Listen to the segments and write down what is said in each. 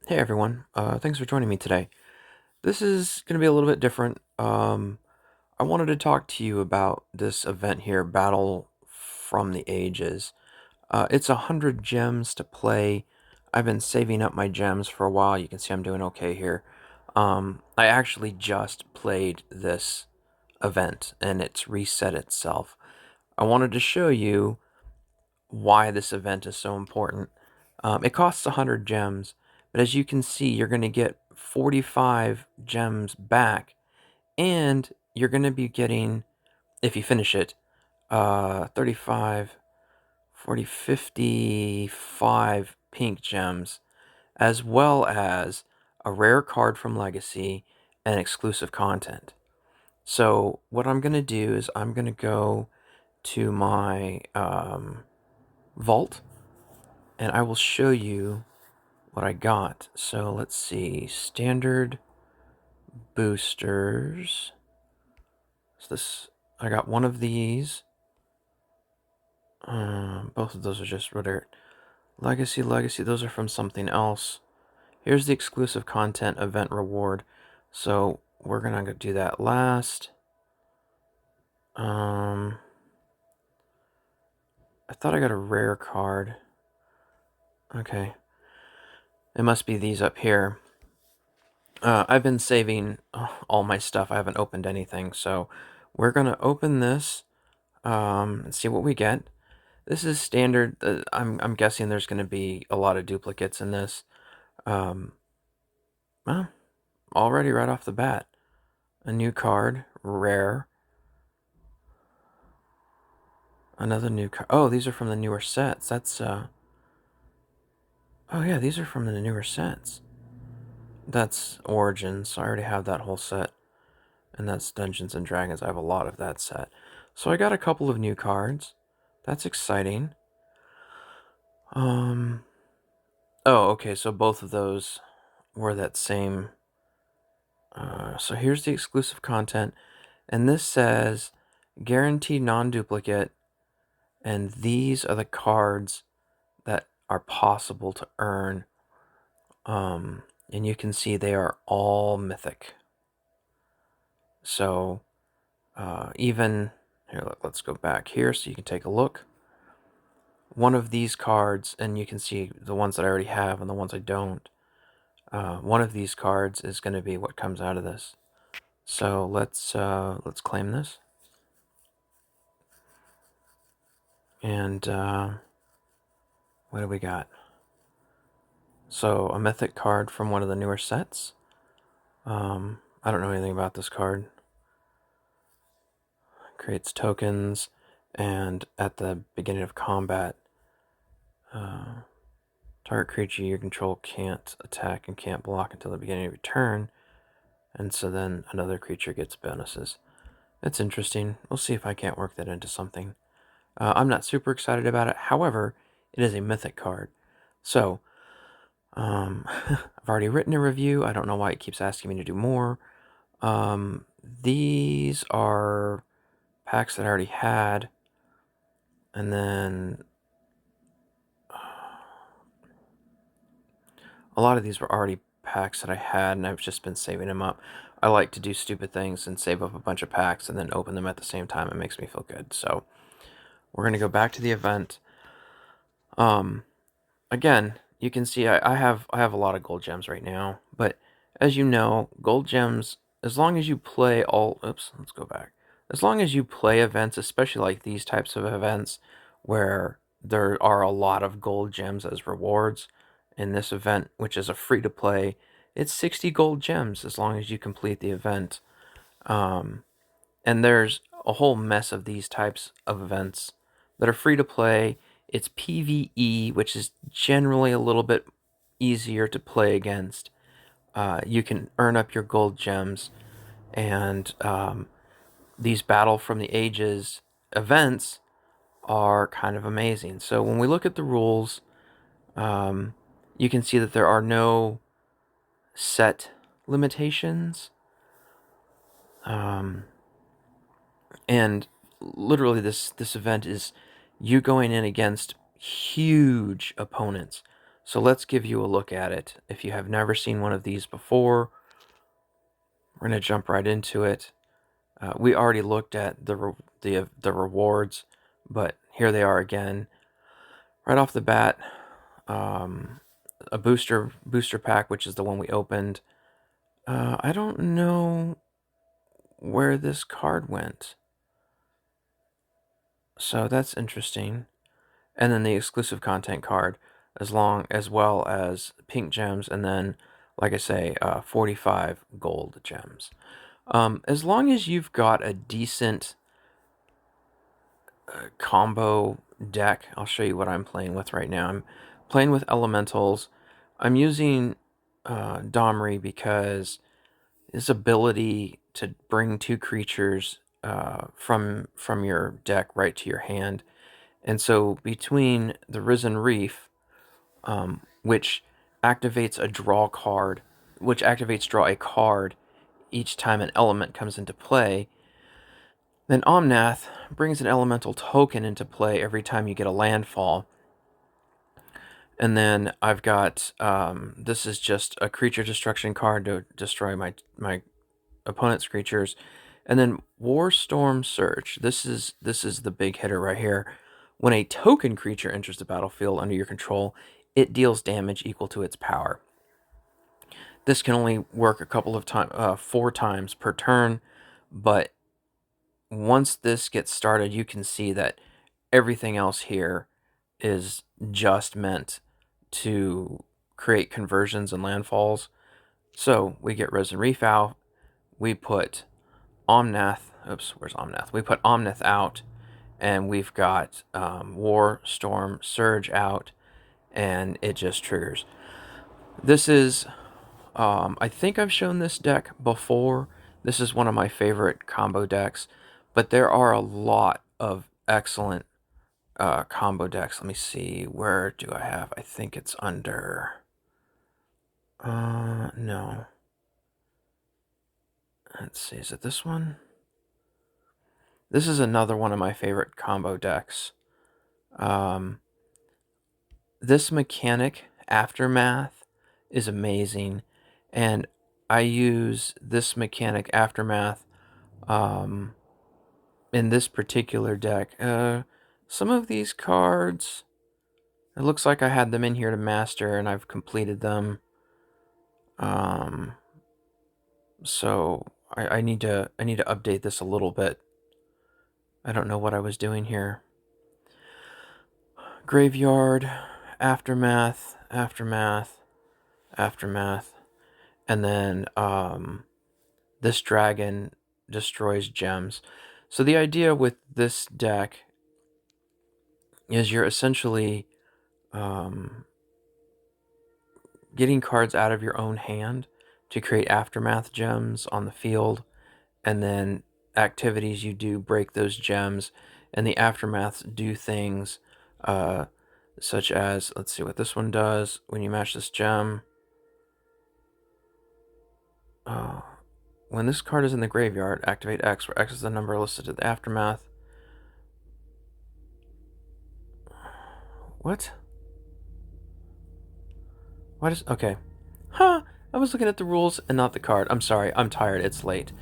Hey everyone, thanks for joining me today. This is going to be a little bit different. I wanted to talk to you about this event here, Battle from the Ages. It's 100 gems to play. I've been saving up my gems for a while. You can see I'm doing okay here. I actually just played this event and it's reset itself. I wanted to show you why this event is so important. It costs 100 gems, but as you can see, you're going to get 45 gems back, and you're going to be getting, if you finish it, 35, 40, 55 pink gems, as well as a rare card from Legacy and exclusive content. So what I'm going to do is I'm going to go to my vault, and I will show you what I got. So let's see, standard boosters. So this, I got one of these. Both of those are just rare. Legacy, those are from something else. Here's the exclusive content event reward. So we're gonna do that last. I thought I got a rare card. Okay. It must be these up here. I've been saving all my stuff. I haven't opened anything, so we're gonna open this and see what we get. This is standard. I'm guessing there's gonna be a lot of duplicates in this. Um, well, already right off the bat, a new card, rare. Another new card. Oh, these are from the newer sets. Oh yeah, these are from the newer sets. That's Origins. So I already have that whole set. And that's Dungeons and Dragons. I have a lot of that set. So I got a couple of new cards. That's exciting. Oh, okay, so both of those were that same. So here's the exclusive content. And this says guaranteed non-duplicate. And these are the cards that are possible to earn. And you can see they are all mythic. So even here, let's go back here so you can take a look. One of these cards, and you can see the ones that I already have and the ones I don't. One of these cards is going to be what comes out of this. So let's claim this. And what do we got? So a mythic card from one of the newer sets. I don't know anything about this card. Creates tokens, and at the beginning of combat, target creature you control can't attack and can't block until the beginning of your turn, and so then another creature gets bonuses. It's interesting. We'll see if I can't work that into something. I'm not super excited about it. However, it is a mythic card. So, I've already written a review. I don't know why it keeps asking me to do more. These are packs that I already had. And then a lot of these were already packs that I had, and I've just been saving them up. I like to do stupid things and save up a bunch of packs and then open them at the same time. It makes me feel good. So we're going to go back to the event. Again, you can see I have a lot of gold gems right now, but as you know, gold gems, as long as you play all, oops, let's go back. As long as you play events, especially like these types of events where there are a lot of gold gems as rewards, in this event, which is a free to play, it's 60 gold gems as long as you complete the event. Um, and there's a whole mess of these types of events that are free to play. It's PvE, which is generally a little bit easier to play against. You can earn up your gold gems, and these Battle from the Ages events are kind of amazing. So when we look at the rules, you can see that there are no set limitations. And literally this event is you going in against huge opponents. So let's give you a look at it. If you have never seen one of these before, we're going to jump right into it. We already looked at the rewards, but here they are again. Right off the bat, a booster pack, which is the one we opened. I don't know where this card went, so that's interesting. And then the exclusive content card, as well as pink gems, and then, like I say, 45 gold gems. As long as you've got a decent combo deck, I'll show you what I'm playing with right now. I'm playing with elementals. I'm using Domri because his ability to bring two creatures from your deck right to your hand. And so between the Risen Reef, which activates a draw card, which activates draw a card each time an element comes into play, then Omnath brings an elemental token into play every time you get a landfall. And then I've got, this is just a creature destruction card to destroy my opponent's creatures. And then Warstorm Surge. This is the big hitter right here. When a token creature enters the battlefield under your control, it deals damage equal to its power. This can only work a couple of times, 4 times per turn, but once this gets started, you can see that everything else here is just meant to create conversions and landfalls. So we get Risen Reef out, we put Omnath, where's Omnath? We put Omnath out, and we've got Warstorm Surge out, and it just triggers. This is, I think I've shown this deck before. This is one of my favorite combo decks, but there are a lot of excellent combo decks. Let me see, where do I have? I think it's under. No. Let's see, is it this one? This is another one of my favorite combo decks. This mechanic, Aftermath, is amazing, and I use this mechanic, Aftermath, in this particular deck. Some of these cards, it looks like I had them in here to master, and I've completed them. So I need to update this a little bit. I don't know what I was doing here. Graveyard, Aftermath, Aftermath, Aftermath, and then this dragon destroys gems. So the idea with this deck is you're essentially getting cards out of your own hand to create Aftermath gems on the field, and then activities you do break those gems, and the Aftermaths do things such as, let's see what this one does. When you match this gem, when this card is in the graveyard, activate X, where X is the number listed at the Aftermath. What? Why does... Okay. Huh! I was looking at the rules and not the card. I'm sorry. I'm tired. It's late.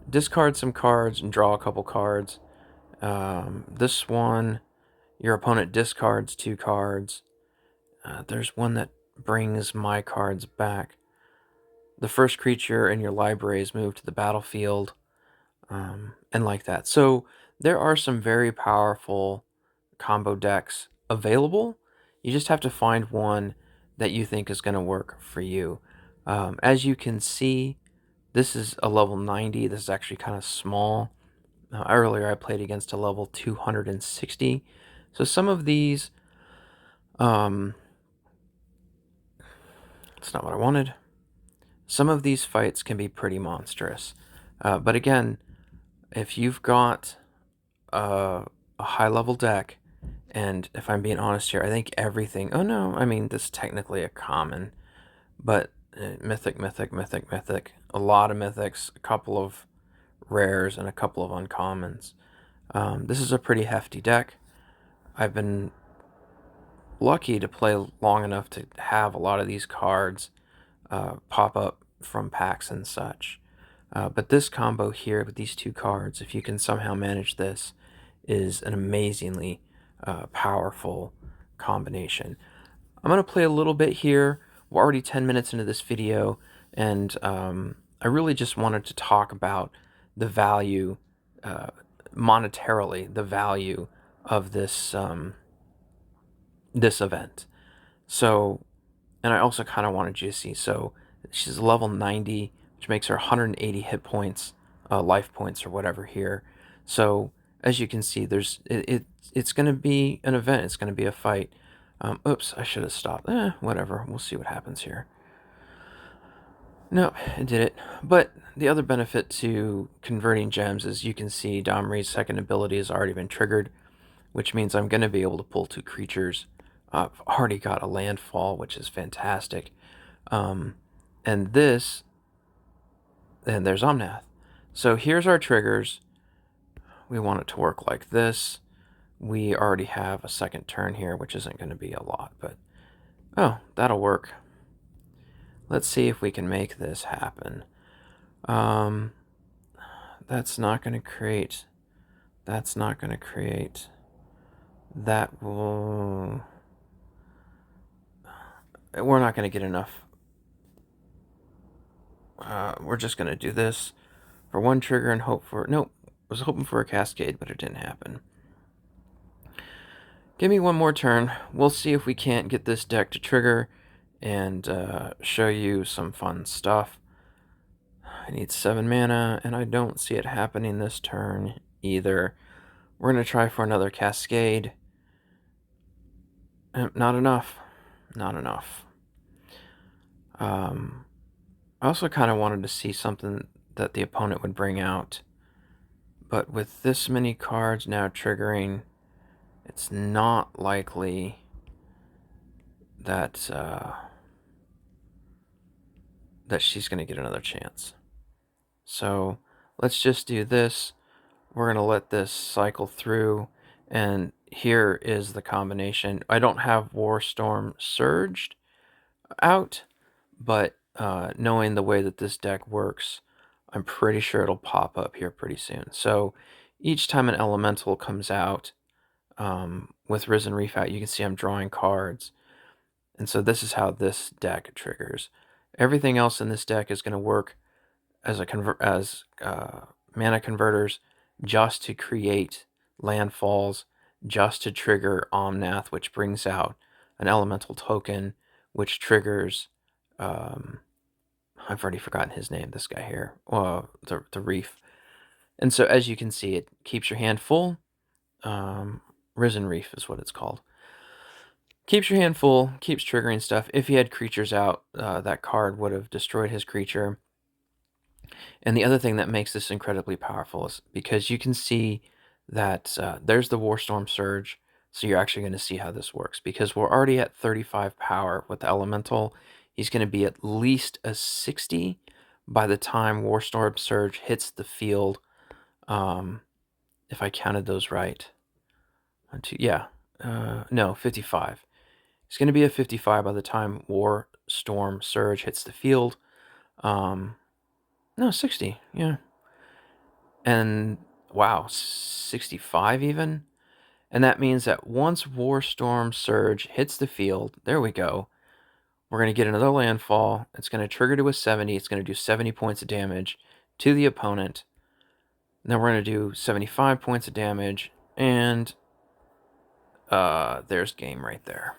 Discard some cards and draw a couple cards. This one, your opponent discards 2 cards. There's one that brings my cards back. The first creature in your library is moved to the battlefield, and like that. So there are some very powerful combo decks available. You just have to find one that you think is going to work for you. As you can see, this is a level 90. This is actually kind of small. Earlier I played against a level 260. So some of these, that's not what I wanted. Some of these fights can be pretty monstrous. But again, if you've got a high level deck, and if I'm being honest here, I think everything... Oh no, I mean, this is technically a common, but mythic, mythic, mythic, mythic. A lot of mythics, a couple of rares, and a couple of uncommons. This is a pretty hefty deck. I've been lucky to play long enough to have a lot of these cards pop up from packs and such. But this combo here with these two cards, if you can somehow manage this, is an amazingly powerful combination. I'm going to play a little bit here. We're already 10 minutes into this video, and I really just wanted to talk about the value, monetarily, the value of this event. So, and I also kind of wanted you to see, so she's level 90, which makes her 180 hit points, life points or whatever here. So as you can see, it's going to be an event. It's going to be a fight. Oops, I should have stopped. Whatever. We'll see what happens here. No, it did it. But the other benefit to converting gems is you can see Domri's second ability has already been triggered, which means I'm going to be able to pull two creatures. I've already got a landfall, which is fantastic. And there's Omnath. So here's our triggers. We want it to work like this. We already have a second turn here, which isn't going to be a lot, but oh, that'll work. Let's see if we can make this happen. That's not going to create. That's not going to create. That will. We're not going to get enough. We're just going to do this for one trigger and hope for. Nope. I was hoping for a cascade, but it didn't happen. Give me one more turn. We'll see if we can't get this deck to trigger and show you some fun stuff. I need 7 mana, and I don't see it happening this turn either. We're going to try for another cascade. Not enough. Not enough. I also kind of wanted to see something that the opponent would bring out. But with this many cards now triggering, it's not likely that that she's going to get another chance. So let's just do this. We're going to let this cycle through, and here is the combination. I don't have Warstorm Surged out, but knowing the way that this deck works, I'm pretty sure it'll pop up here pretty soon. So each time an elemental comes out with Risen Reef out, you can see I'm drawing cards. And so this is how this deck triggers. Everything else in this deck is going to work as mana converters, just to create landfalls, just to trigger Omnath, which brings out an elemental token, which triggers. I've already forgotten his name. This guy here, the Reef. And so, as you can see, it keeps your hand full. Risen Reef is what it's called. Keeps your hand full, keeps triggering stuff. If he had creatures out, that card would have destroyed his creature. And the other thing that makes this incredibly powerful is because you can see that there's the Warstorm Surge, so you're actually going to see how this works. Because we're already at 35 power with the Elemental, he's going to be at least a 60 by the time Warstorm Surge hits the field. If I counted those right. 1, 2, yeah. No, 55. He's going to be a 55 by the time Warstorm Surge hits the field. No, 60, yeah. And, wow, 65 even? And that means that once Warstorm Surge hits the field, there we go, we're going to get another landfall. It's going to trigger to a 70. It's going to do 70 points of damage to the opponent. And then we're going to do 75 points of damage, and there's game right there.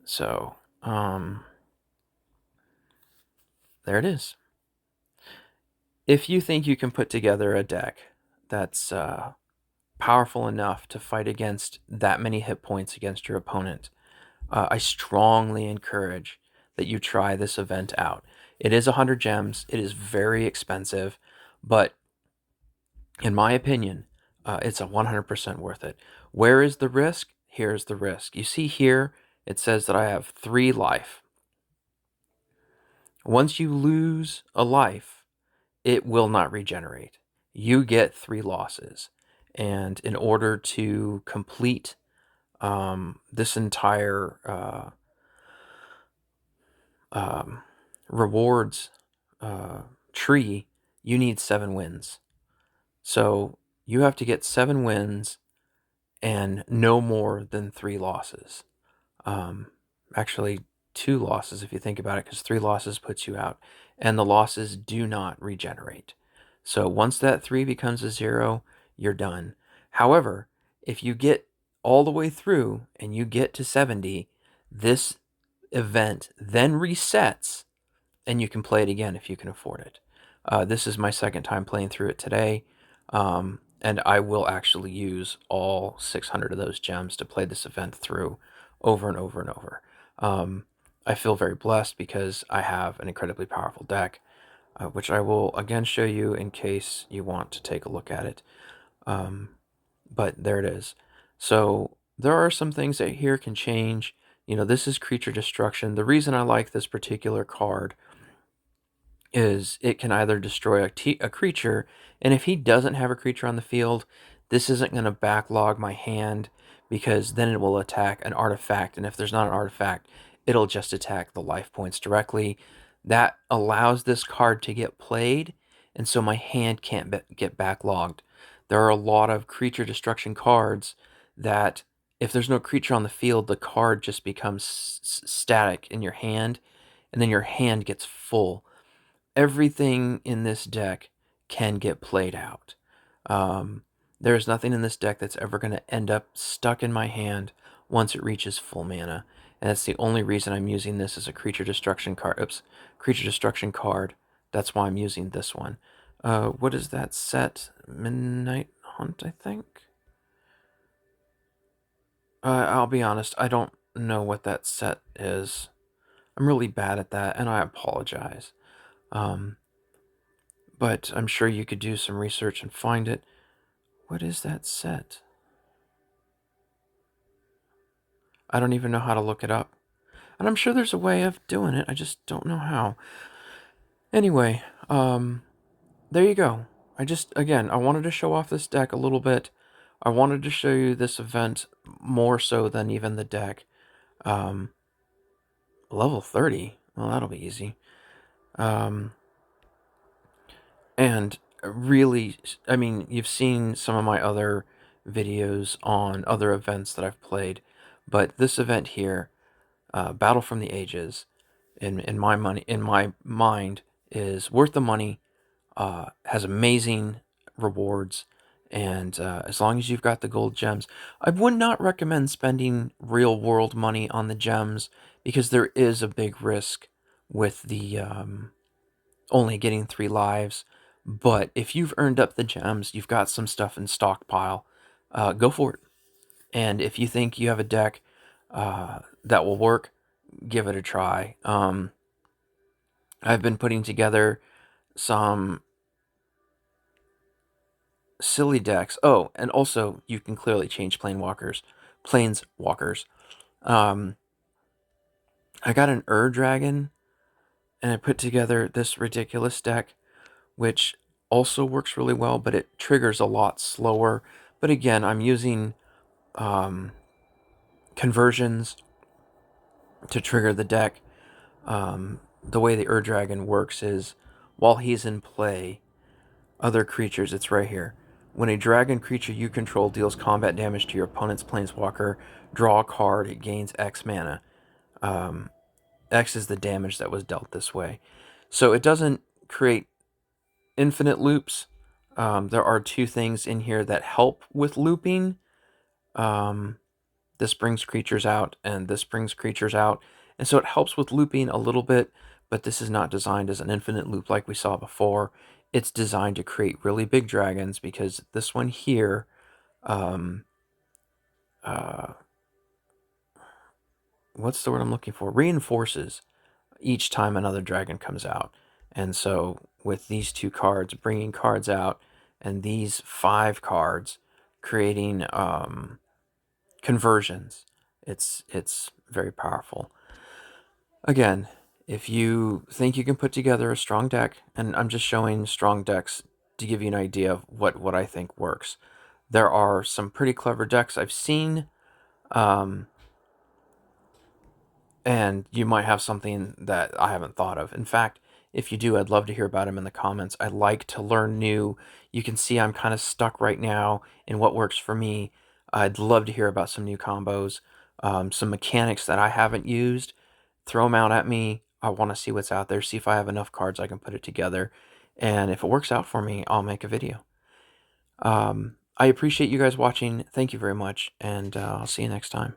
So, there it is. If you think you can put together a deck that's powerful enough to fight against that many hit points against your opponent, I strongly encourage that you try this event out. It is 100 gems. It is very expensive, but in my opinion, it's 100% worth it. Where is the risk? Here's the risk. You see here, it says that I have 3 life. Once you lose a life, it will not regenerate. You get 3 losses. And in order to complete this entire rewards tree, you need 7 wins. So you have to get 7 wins and no more than 3 losses. Um, Actually, 2 losses if you think about it, because 3 losses puts you out, and the losses do not regenerate. So once that 3 becomes a 0, you're done. However, if you get all the way through and you get to 70, this event then resets and you can play it again if you can afford it. This is my second time playing through it today, and I will actually use all 600 of those gems to play this event through over and over and over. I feel very blessed because I have an incredibly powerful deck, which I will again show you in case you want to take a look at it. But there it is. So there are some things that here can change. You know, this is creature destruction. The reason I like this particular card is it can either destroy a creature, and if he doesn't have a creature on the field, this isn't going to backlog my hand, because then it will attack an artifact, and if there's not an artifact, it'll just attack the life points directly. That allows this card to get played, and so my hand can't get backlogged. There are a lot of creature destruction cards that, if there's no creature on the field, the card just becomes static in your hand, and then your hand gets full. Everything in this deck can get played out. There's nothing in this deck that's ever going to end up stuck in my hand once it reaches full mana, and that's the only reason I'm using this as a creature destruction card. Creature destruction card. That's why I'm using this one. What is that set? Midnight Hunt, I think. I'll be honest, I don't know what that set is. I'm really bad at that, and I apologize. But I'm sure you could do some research and find it. What is that set? I don't even know how to look it up. And I'm sure there's a way of doing it, I just don't know how. Anyway, there you go. Again, I wanted to show off this deck a little bit. I wanted to show you this event more so than even the deck. Level 30? Well, that'll be easy. And really, I mean, you've seen some of my other videos on other events that I've played, but this event here, Battle from the Ages, in my mind, is worth the money. Has amazing rewards, and as long as you've got the gold gems, I would not recommend spending real world money on the gems, because there is a big risk with the only getting 3 lives. But if you've earned up the gems, you've got some stuff in stockpile, go for it. And if you think you have a deck that will work, give it a try. I've been putting together some silly decks. Oh, and also you can clearly change planeswalkers. I got an Dragon, and I put together this ridiculous deck, which also works really well, but it triggers a lot slower. But again, I'm using conversions to trigger the deck. The way the Dragon works is, while he's in play, other creatures, it's right here. When a dragon creature you control deals combat damage to your opponent's planeswalker, draw a card, it gains X mana. X is the damage that was dealt this way. So it doesn't create infinite loops. There are 2 things in here that help with looping. This brings creatures out, and this brings creatures out. And so it helps with looping a little bit, but this is not designed as an infinite loop like we saw before. It's designed to create really big dragons, because this one here, what's the word I'm looking for? Reinforces each time another dragon comes out. And so with these 2 cards, bringing cards out, and these 5 cards creating conversions, it's very powerful. Again, if you think you can put together a strong deck, and I'm just showing strong decks to give you an idea of what I think works. There are some pretty clever decks I've seen Um, and you might have something that I haven't thought of. In fact, if you do, I'd love to hear about them in the comments. I like to learn new. You can see I'm kind of stuck right now in what works for me. I'd love to hear about some new combos, some mechanics that I haven't used. Throw them out at me. I want to see what's out there, see if I have enough cards I can put it together. And if it works out for me, I'll make a video. I appreciate you guys watching. Thank you very much, and I'll see you next time.